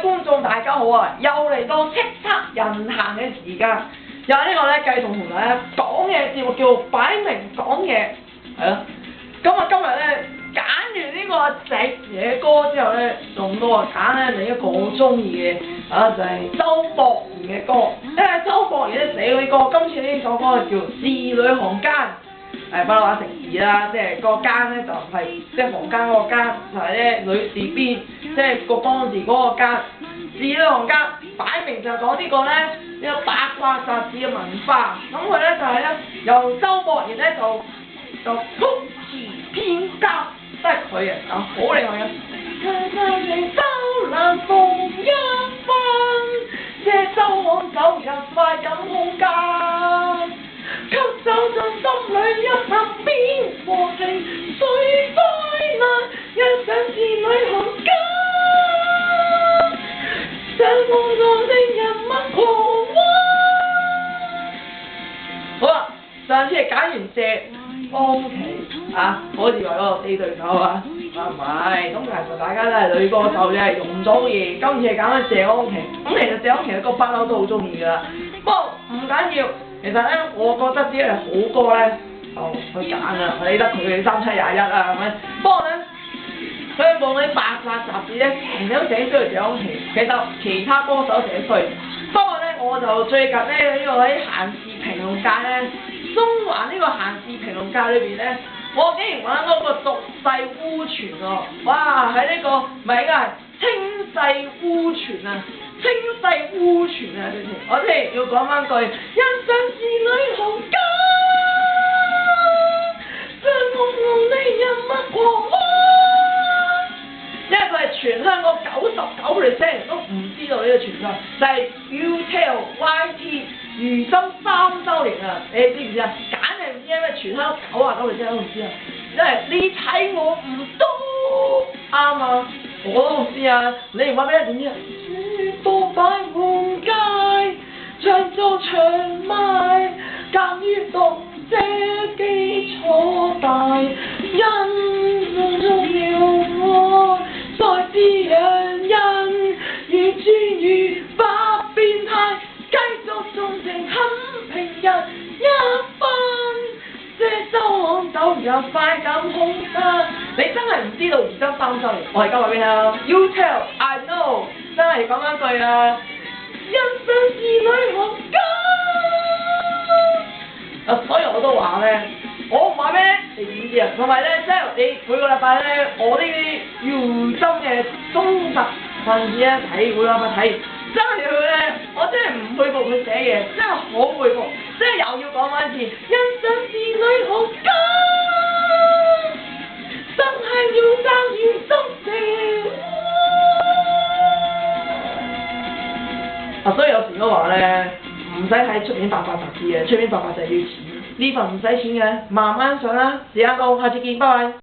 觀眾大家好啊！又嚟到叱咤人行嘅時間，又係呢個咧繼續同大家講嘅節目叫做擺明講嘢，係咯。咁啊今日咧揀完呢個食嘢歌之後咧，仲到啊揀咧另一個好中意嘅就係周博賢嘅歌，因為周博賢咧寫嗰啲歌，今次呢首歌叫《字裏行間》。不嬲話食字啦，即係個間咧就係即係房間嗰個間，就係咧女士邊，即係個當字嗰個間。字裏行間擺明就係講呢個咧呢個八卦雜誌嘅文化。咁佢咧就係咧由周博賢咧就曲詞編監，都係佢啊，好厲害嘅。周蘭逢一分，借周往走入快感空間。吸走進心裏一刻變和情緒災難，欣賞字裏行間，像夢中的人物狂歡。好啦，上次係揀完謝安琪好似話嗰個死對手啊，唔係，咁其實大家都係女歌手，你係容祖兒，今次係揀咗謝安琪，咁其實謝安琪嘅歌不嬲都好中意㗎啦，不過唔緊要。其實咧，我覺得啲係好歌咧，就去揀啦，理得佢3721啦，係咪？不過咧，香港嗰啲八卦雜誌咧，成日都寫衰謝安琪，其實其他歌手寫衰。不過咧，我就最近咧呢個喺閒時評論界咧，中環呢個閒時評論界裏邊咧，我竟然揾到個俗世污傳喎！哇，喺呢個咪應該係清世污傳啊！清世污傳啊！直情，我哋要講翻句，欣賞字裏行間，像夢中的人物狂歡。因為佢係全香港99%都唔知道呢個存在，就係 UTEL YT 如今3週年啊！你知唔知啊？簡直唔知，因為全香港99%都唔知啊！因為你睇我唔多啱啊！我都唔知啊！你唔話俾人點知啊？多擺滿街，長做長賣，鑑於讀者基礎大，因重要愛，再滋養因，如珠如百變態，繼續縱情很平日一分，借周往走入快感空間。你真係唔知道如今3週年，我而家話俾你聽 ，You tell I know。真係講翻句啊！欣賞字裏行間所以我都話咧，我唔話咩你點知啊？同埋咧，即係你每個禮拜咧，我呢啲要真嘅忠實分子咧睇，每個禮拜睇，真係佢咧，我真係唔佩服佢寫嘢，真係好佩服，即係又要講翻一次，欣賞字裏行間，真係要讚譽心情。所以有時都話咧，唔使喺出面八卦雜誌嘅，出面八卦就係要錢，呢份唔使錢嘅，慢慢上啦，時間到，下次見，拜拜。